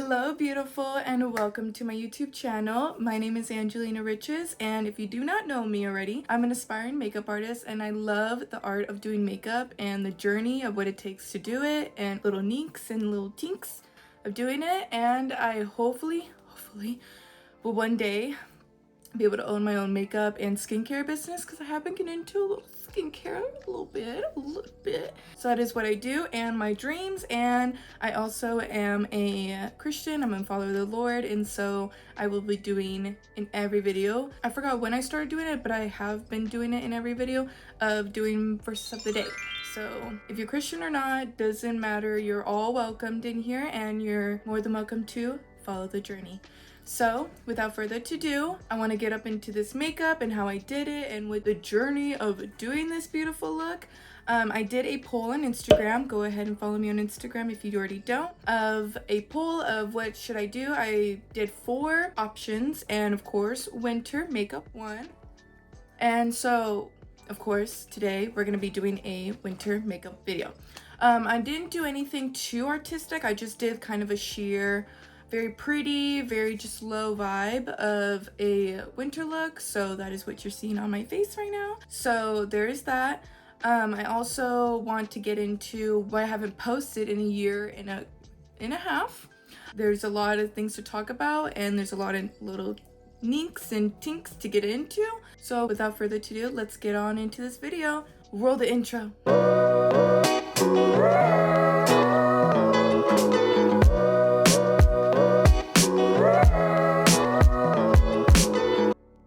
Hello beautiful and welcome to my YouTube channel. My name is Angelina Riches, and if you do not know me already, I'm an aspiring makeup artist and I love the art of doing makeup and the journey of what it takes to do it and little neeks and little tinks of doing it. And I hopefully will one day be able to own my own makeup and skincare business, because I have been getting into a little skincare a little bit. So that is what I do and my dreams. And I also am a Christian. I'm a follower of the Lord, and so I will be doing in every video. I forgot when I started doing it, but I have been doing it in every video of doing verses of the day. So if you're Christian or not, doesn't matter. You're all welcomed in here, and you're more than welcome to follow the journey. So without further ado, I want to get up into this makeup and how I did it and with the journey of doing this beautiful look. I did a poll on Instagram. Go ahead and follow me on Instagram if you already don't. Of a poll of what should I do. I did 4 options, and of course winter makeup won. And so of course today we're going to be doing a winter makeup video. I didn't do anything too artistic. I just did kind of a sheer, very pretty, very just low vibe of a winter look. So that is what you're seeing on my face right now. So there is that. I also want to get into what I haven't posted in a year and a half. There's a lot of things to talk about, and there's a lot of little neeks and tinks to get into. So without further ado, let's get on into this video. Roll the intro.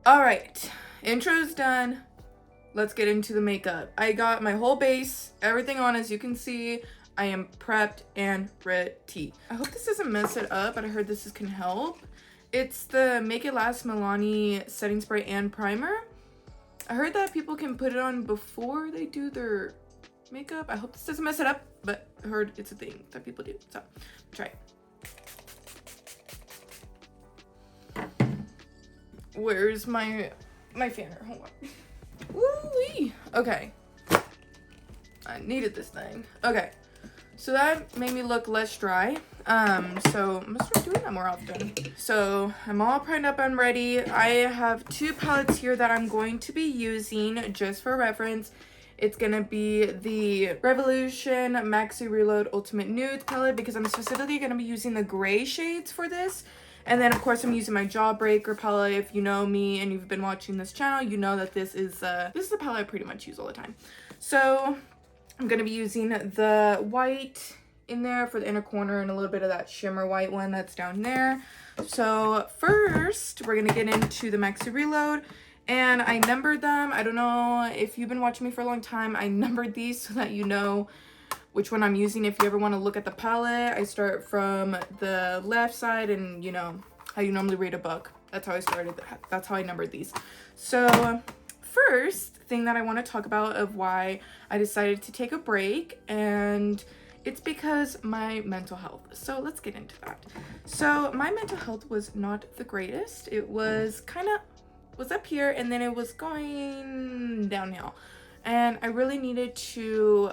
Alright, intro's done. Let's get into the makeup. I got my whole base, everything on. As you can see, I am prepped and ready. I hope this doesn't mess it up, but I heard this can help. It's the Make It Last Milani setting spray and primer. I heard that people can put it on before they do their makeup. I hope this doesn't mess it up, but I heard it's a thing that people do, so try it. Where's my fanner? Hold on. Woo-wee. Okay. I needed this thing. Okay. So that made me look less dry. So I'm gonna start doing that more often. So I'm all primed up and ready. I have 2 palettes here that I'm going to be using just for reference. It's gonna be the Revolution Maxi Reload Ultimate Nudes palette, because I'm specifically gonna be using the gray shades for this. And then of course I'm using my Jawbreaker palette. If you know me and you've been watching this channel, you know that this is the palette I pretty much use all the time. So I'm gonna be using the white in there for the inner corner and a little bit of that shimmer white one that's down there. So first we're gonna get into the Maxi Reload, and I numbered them. I don't know if you've been watching me for a long time. I numbered these so that you know which one I'm using. If you ever want to look at the palette, I start from the left side, and you know how you normally read a book. That's how I started. That's how I numbered these. So first thing that I want to talk about of why I decided to take a break, and it's because my mental health. So let's get into that. So my mental health was not the greatest. It was was up here, and then it was going downhill. And I really needed to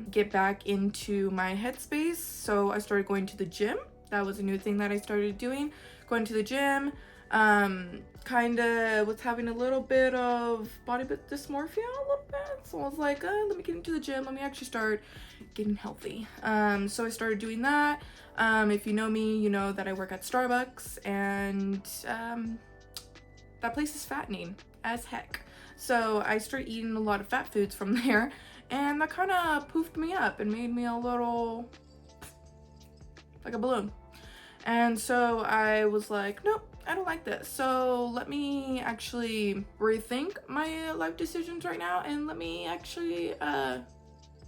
get back into my headspace. So I started going to the gym. That was a new thing that I started doing. Going to the gym. Kind of was having a little bit of body dysmorphia a little bit. So I was like, let me get into the gym. Let me actually start getting healthy. So I started doing that. If you know me, you know that I work at Starbucks, and that place is fattening as heck. So I started eating a lot of fat foods from there, and that kind of poofed me up and made me a little like a balloon. And so I was like, nope, I don't like this. So let me actually rethink my life decisions right now, and let me actually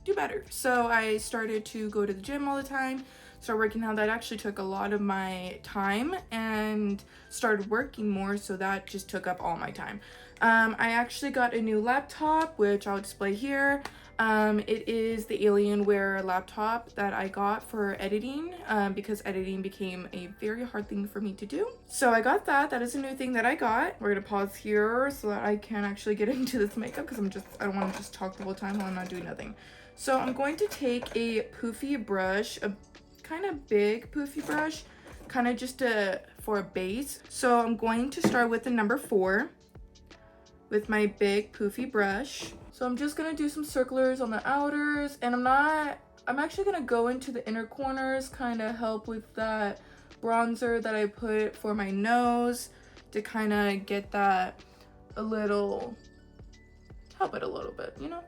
do better. So I started to go to the gym all the time, start working out. That actually took a lot of my time, and started working more, so that just took up all my time. I actually got a new laptop, which I'll display here. It is the Alienware laptop that I got for editing, because editing became a very hard thing for me to do. So I got that. That is a new thing that I got. We're gonna pause here so that I can actually get into this makeup, because I don't want to just talk the whole time while I'm not doing nothing. So I'm going to take a poofy brush, a kind of big poofy brush. kind of just for a base. So I'm going to start with the number 4 with my big poofy brush. So I'm just gonna do some circulars on the outers, and I'm actually gonna go into the inner corners, kind of help with that bronzer that I put for my nose to kind of get that help it a little bit, you know?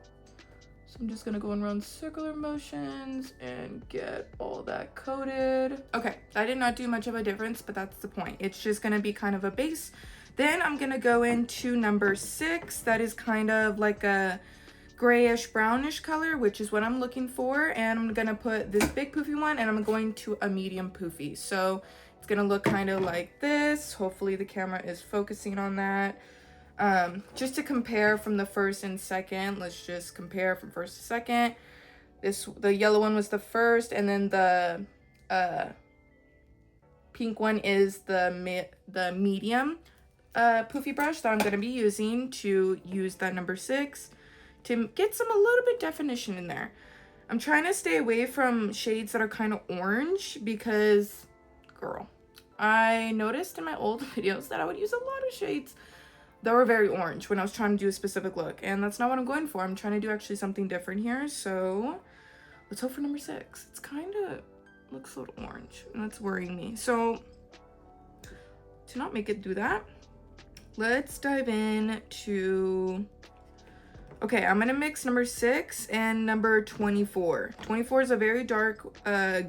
So I'm just gonna go and run circular motions and get all that coated. Okay, I did not do much of a difference, but that's the point. It's just gonna be kind of a base. Then I'm gonna go into number 6. That is kind of like a grayish brownish color, which is what I'm looking for. And I'm gonna put this big poofy one, and I'm going to a medium poofy. So it's gonna look kind of like this. Hopefully the camera is focusing on that. Just to compare from the first and second, let's just compare from first to second. The yellow one was the first, and then the pink one is the medium poofy brush that I'm going to be using to use that number 6 to get a little bit definition in there. I'm trying to stay away from shades that are kind of orange because, girl, I noticed in my old videos that I would use a lot of shades that were very orange when I was trying to do a specific look, and that's not what I'm going for. I'm trying to do actually something different here, so let's hope for number 6. It's kind of looks a little orange, and that's worrying me. So to not make it do that, let's dive in to, okay, I'm gonna mix number 6 and number 24. 24 is a very dark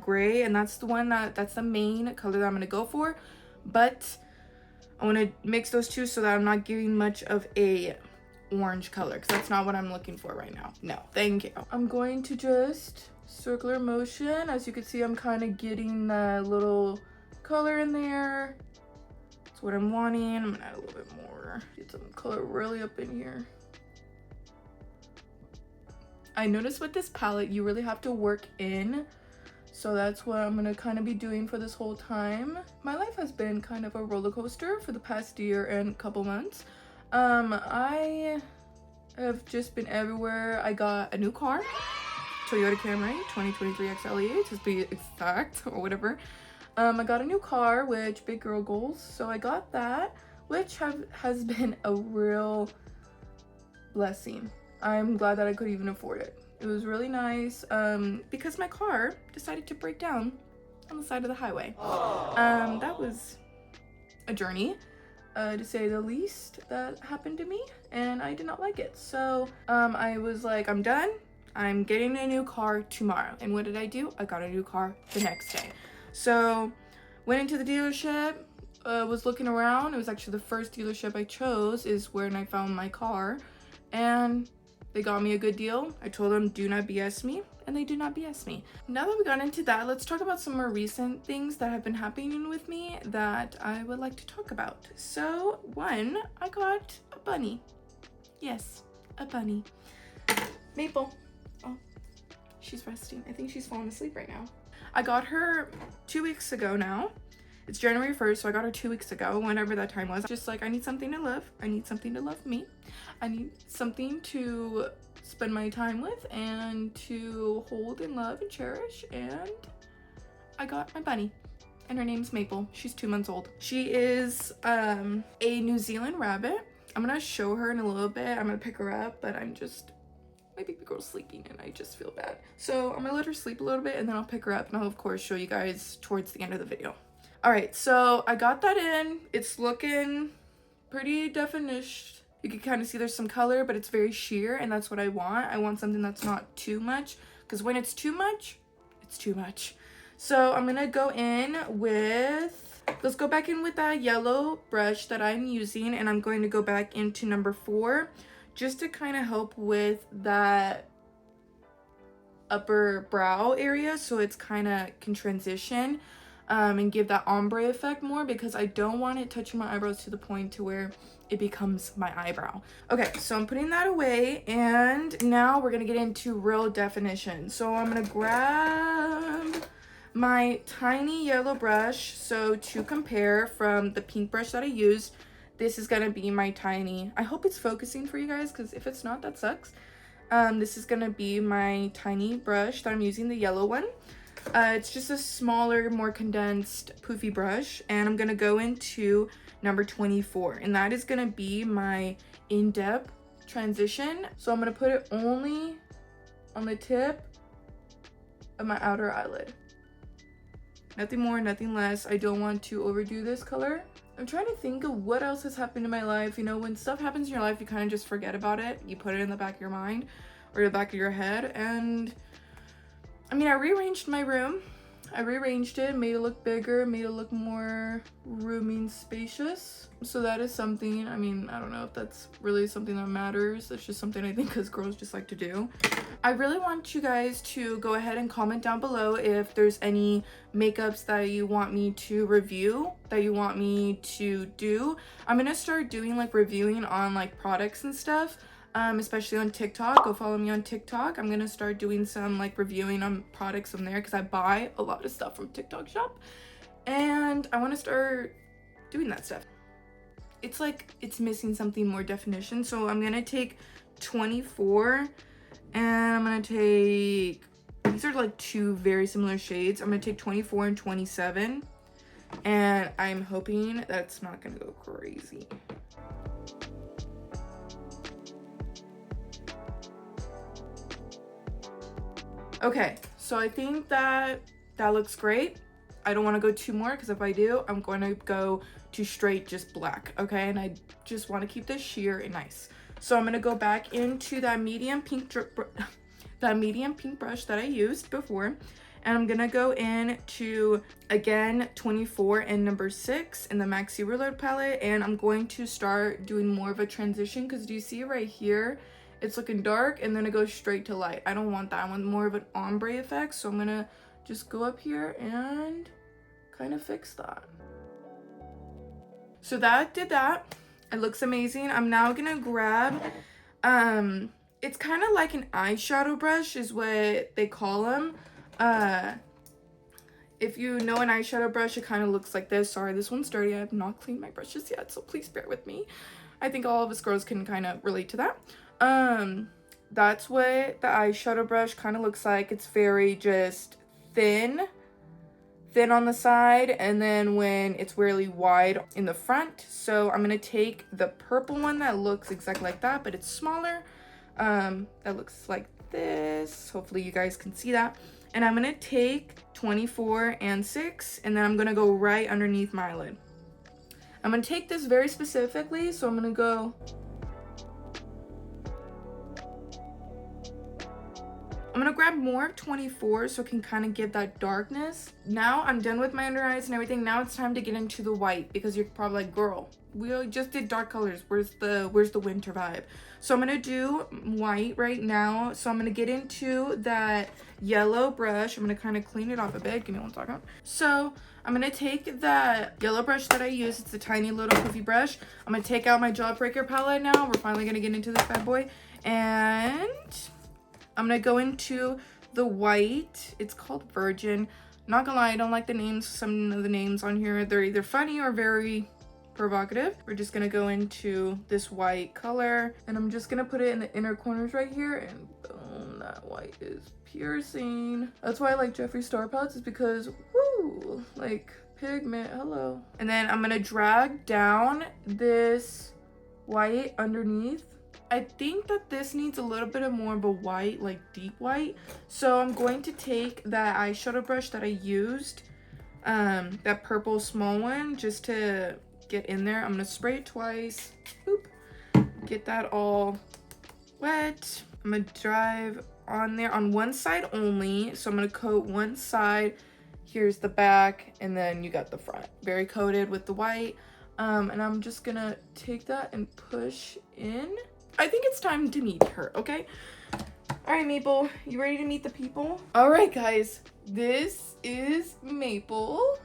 gray, and that's the main color that I'm gonna go for, but I want to mix those two so that I'm not giving much of a orange color, because that's not what I'm looking for right now. No, thank you. I'm going to just circular motion. As you can see, I'm kind of getting that little color in there. That's what I'm wanting. I'm gonna add a little bit more. Get some color really up in here. I noticed with this palette, you really have to work in. So that's what I'm gonna kind of be doing for this whole time. My life has been kind of a roller coaster for the past year and couple months. I have just been everywhere. I got a new car, Toyota Camry 2023 XLE to be exact, or whatever. I got a new car, which big girl goals. So I got that, which has been a real blessing. I'm glad that I could even afford it. It was really nice because my car decided to break down on the side of the highway. That was a journey, to say the least, that happened to me, and I did not like it. So I was like, I'm done. I'm getting a new car tomorrow. And what did I do? I got a new car the next day. So went into the dealership, was looking around. It was actually the first dealership I chose is where I found my car, and they got me a good deal. I told them, do not BS me, and they did not BS me. Now that we got into that, let's talk about some more recent things that have been happening with me that I would like to talk about. So, one, I got a bunny. Yes, a bunny. Maple. Oh, she's resting. I think she's falling asleep right now. I got her 2 weeks ago now. It's January 1st, so I got her 2 weeks ago, whenever that time was. Just like, I need something to love. I need something to love me. I need something to spend my time with and to hold and love and cherish. And I got my bunny, and her name's Maple. She's 2 months old. She is a New Zealand rabbit. I'm gonna show her in a little bit. I'm gonna pick her up, but my baby girl's sleeping and I just feel bad. So I'm gonna let her sleep a little bit, and then I'll pick her up, and I'll of course show you guys towards the end of the video. All right, so I got that in. It's looking pretty definition. You can kind of see there's some color, but it's very sheer, and that's what I want. I want something that's not too much, because when it's too much, it's too much. So I'm gonna go in with, let's go back in with that yellow brush that I'm using, and I'm going to go back into number 4, just to kind of help with that upper brow area, so it's kind of can transition and give that ombre effect more, because I don't want it touching my eyebrows to the point to where it becomes my eyebrow. Okay, so I'm putting that away, and now we're gonna get into real definition. So I'm gonna grab my tiny yellow brush. So to compare from the pink brush that I used, this is gonna be my tiny, I hope it's focusing for you guys, because if it's not, that sucks. This is gonna be my tiny brush that I'm using, the yellow one. It's just a smaller, more condensed, poofy brush, and I'm gonna go into number 24, and that is gonna be my in-depth transition. So I'm gonna put it only on the tip of my outer eyelid. Nothing more, nothing less. I don't want to overdo this color. I'm trying to think of what else has happened in my life. You know, when stuff happens in your life, you kind of just forget about it. You put it in the back of your mind or the back of your head. And I mean, I rearranged my room. I rearranged it, made it look bigger, made it look more roomy and spacious. So that is something, I mean, I don't know if that's really something that matters. It's just something I think us girls just like to do. I really want you guys to go ahead and comment down below if there's any makeups that you want me to review, that you want me to do. I'm gonna start doing like reviewing on like products and stuff. Especially on TikTok. Go follow me on TikTok. I'm gonna start doing some like reviewing on products from there because I buy a lot of stuff from TikTok shop, and I want to start doing that stuff. It's like it's missing something more definition, so I'm gonna take 24 and I'm gonna take, these are like two very similar shades. I'm gonna take 24 and 27, and I'm hoping that's not gonna go crazy. Okay, so I think that looks great. I don't want to go two more because if I do, I'm going to go to straight just black, okay? And I just want to keep this sheer and nice. So I'm going to go back into that medium pink brush that I used before, and I'm going to go into, again, 24 and number 6 in the Maxi Reload palette, and I'm going to start doing more of a transition because do you see right here? It's looking dark and then it goes straight to light. I don't want that. I want more of an ombre effect. So I'm gonna just go up here and kind of fix that. So that did that. It looks amazing. I'm now gonna grab, it's kind of like an eyeshadow brush is what they call them. If you know an eyeshadow brush, it kind of looks like this. Sorry, this one's dirty. I have not cleaned my brushes yet, so please bear with me. I think all of us girls can kind of relate to that. That's what the eyeshadow brush kind of looks like. It's very just thin on the side, and then when it's really wide in the front. So I'm gonna take the purple one that looks exactly like that, but it's smaller. That looks like this. Hopefully you guys can see that. And I'm gonna take 24 and 6, and then I'm gonna go right underneath my eyelid. I'm gonna take this very specifically, so I'm gonna go, I'm gonna grab more of 24 so it can kind of give that darkness. Now I'm done with my under eyes and everything. Now it's time to get into the white, because you're probably like, girl, we just did dark colors. Where's the winter vibe? So I'm gonna do white right now. So I'm gonna get into that yellow brush. I'm gonna kind of clean it off a bit. Give me one second. So I'm gonna take that yellow brush that I use. It's a tiny little poofy brush. I'm gonna take out my Jawbreaker palette now. We're finally gonna get into this bad boy. And I'm gonna go into the white. It's called Virgin. Not gonna lie, I don't like the names. Some of the names on here, they're either funny or very provocative. We're just gonna go into this white color, and I'm just gonna put it in the inner corners right here, and boom, that white is piercing. That's why I like Jeffree Star palettes, is because, woo, like pigment, hello. And then I'm gonna drag down this white underneath. I think that this needs a little bit of more of a white, like deep white. So I'm going to take that eyeshadow brush that I used, that purple small one, just to get in there. I'm gonna spray it twice. Boop. Get that all wet. I'm gonna drive on there on one side only. So I'm gonna coat one side. Here's the back, and then you got the front. Very coated with the white. And I'm just gonna take that and push in. I think it's time to meet her, okay? All right, Maple, you ready to meet the people? All right, guys, this is Maple.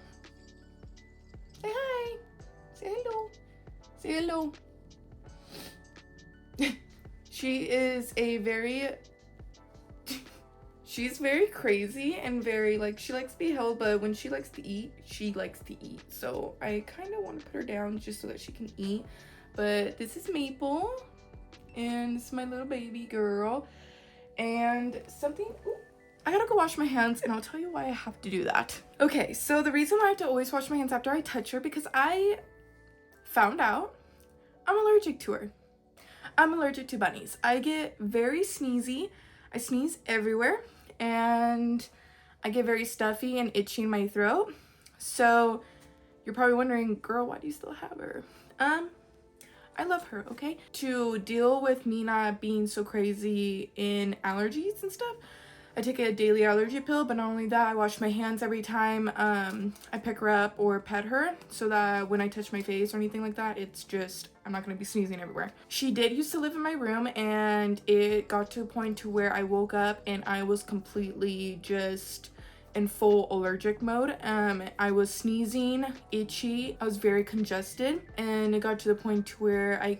Say hi. Say hello. Say hello. She is a very, she's very crazy and very, like, she likes to be held, but when she likes to eat, she likes to eat. So I kind of want to put her down just so that she can eat. But this is Maple. And this is my little baby girl. And something, ooh, I gotta go wash my hands, and I'll tell you why I have to do that. Okay, so the reason I have to always wash my hands after I touch her, because I found out I'm allergic to her. I'm allergic to bunnies. I get very sneezy. I sneeze everywhere, and I get very stuffy and itchy in my throat. So you're probably wondering, girl, why do you still have her? I love her, okay? To deal with me not being so crazy in allergies and stuff, I take a daily allergy pill, but not only that, I wash my hands every time I pick her up or pet her, so that when I touch my face or anything like that, it's just, I'm not gonna be sneezing everywhere. She did used to live in my room, and it got to a point to where I woke up and I was completely just in full allergic mode. I was sneezing, itchy, I was very congested, and it got to the point to where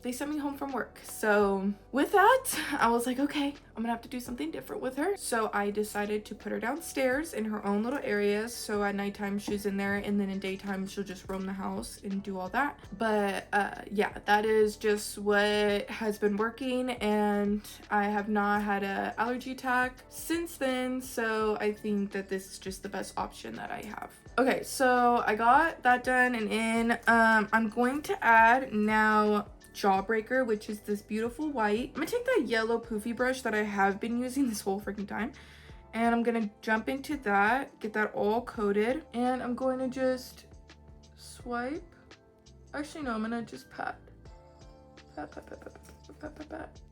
they sent me home from work. So with that, I was like, okay, I'm gonna have to do something different with her. So I decided to put her downstairs in her own little areas. So at nighttime she's in there, and then in daytime she'll just roam the house and do all that. But yeah, that is just what has been working, and I have not had an allergy attack since then. So I think that this is just the best option that I have. Okay, so I got that done, and in I'm going to add now Jawbreaker, which is this beautiful white. I'm gonna take that yellow poofy brush that I have been using this whole freaking time, and I'm gonna jump into that, get that all coated, and I'm going to just swipe. Actually, no, I'm gonna just pat.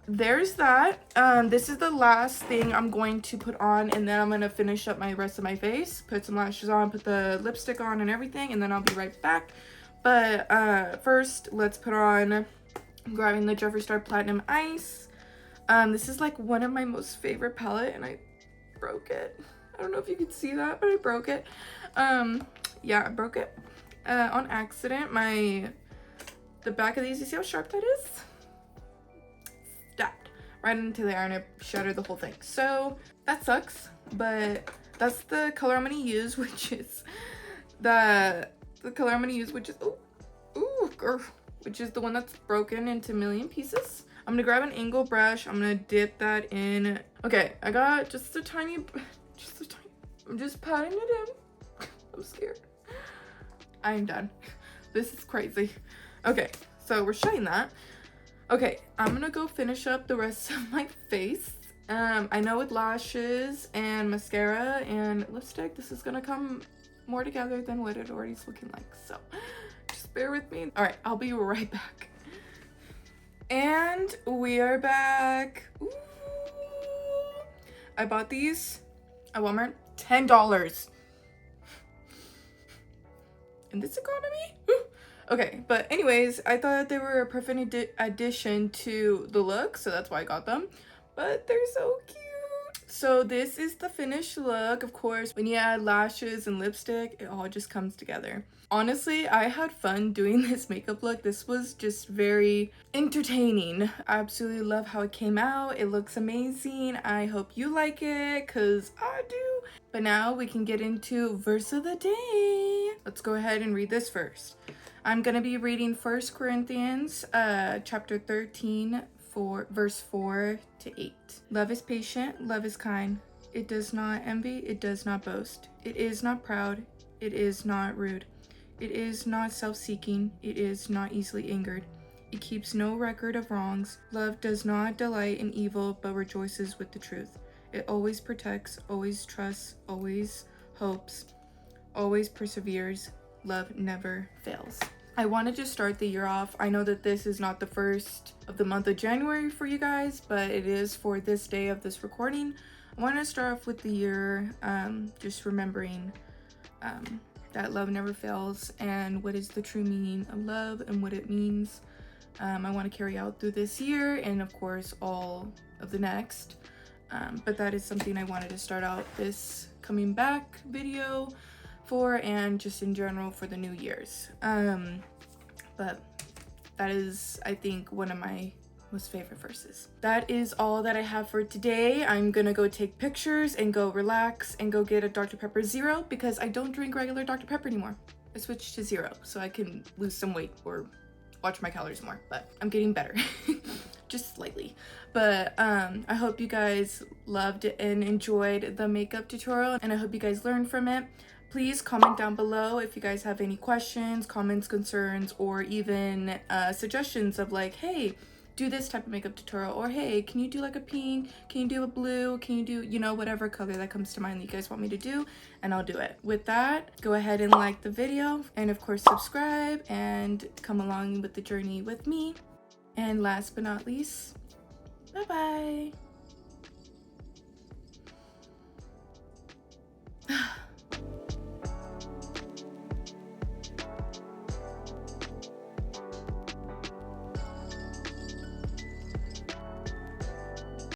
There's that. This is the last thing I'm going to put on, and then I'm gonna finish up my rest of my face, put some lashes on, put the lipstick on and everything, and then I'll be right back. But first, let's put on, I'm grabbing the Jeffree Star-platinum Ice. This is like one of my most favorite palette, and I broke it. I don't know if you can see that, but I broke it. Yeah, I broke it on accident. The back of these, you see how sharp that is? Stabbed right into there, and it shattered the whole thing. So that sucks, but that's the color I'm gonna use, which is the color I'm gonna use, which is which is the one that's broken into a million pieces. I'm gonna grab an angle brush. I'm gonna dip that in. Okay, I got just a tiny, I'm just patting it in. I'm scared. I am done. This is crazy. Okay, so we're showing that. Okay, I'm gonna go finish up the rest of my face. I know with lashes and mascara and lipstick, this is gonna come more together than what it already is looking like, so just bear with me. All right, I'll be right back. And we are back. Ooh. I bought these at Walmart, $10 in this economy. Ooh. Okay, but anyways, I thought they were a perfect addition to the look, so that's why I got them. But they're so cute. So this is the finished look. Of course, when you add lashes and lipstick, it all just comes together. Honestly, I had fun doing this makeup look. This was just very entertaining. I absolutely love how it came out. It looks amazing. I hope you like it, because I do. But now we can get into verse of the day. Let's go ahead and read this first. I'm going to be reading 1 Corinthians chapter 13, verse 4 to 8. Love is patient, love is kind. It does not envy, it does not boast. It is not proud, it is not rude. It is not self-seeking, it is not easily angered. It keeps no record of wrongs. Love does not delight in evil, but rejoices with the truth. It always protects, always trusts, always hopes, always perseveres. Love never fails. I wanted to start the year off. I know that this is not the first of the month of January for you guys, but it is for this day of this recording. I want to start off with the year just remembering that love never fails, and what is the true meaning of love and what it means. I want to carry out through this year and of course all of the next. But that is something I wanted to start out this coming back video for, and just in general for the New Year's. But that is, I think, one of my most favorite verses. That is all that I have for today. I'm gonna go take pictures and go relax and go get a Dr. Pepper Zero, because I don't drink regular Dr. Pepper anymore. I switched to Zero so I can lose some weight or watch my calories more, but I'm getting better. just slightly. But I hope you guys loved and enjoyed the makeup tutorial, and I hope you guys learned from it. Please comment down below if you guys have any questions, comments, concerns, or even suggestions of like, hey, do this type of makeup tutorial, or hey, can you do like a pink, can you do a blue, can you do, you know, whatever color that comes to mind that you guys want me to do, and I'll do it. With that, go ahead and like the video, and of course subscribe and come along with the journey with me. And last but not least, bye bye.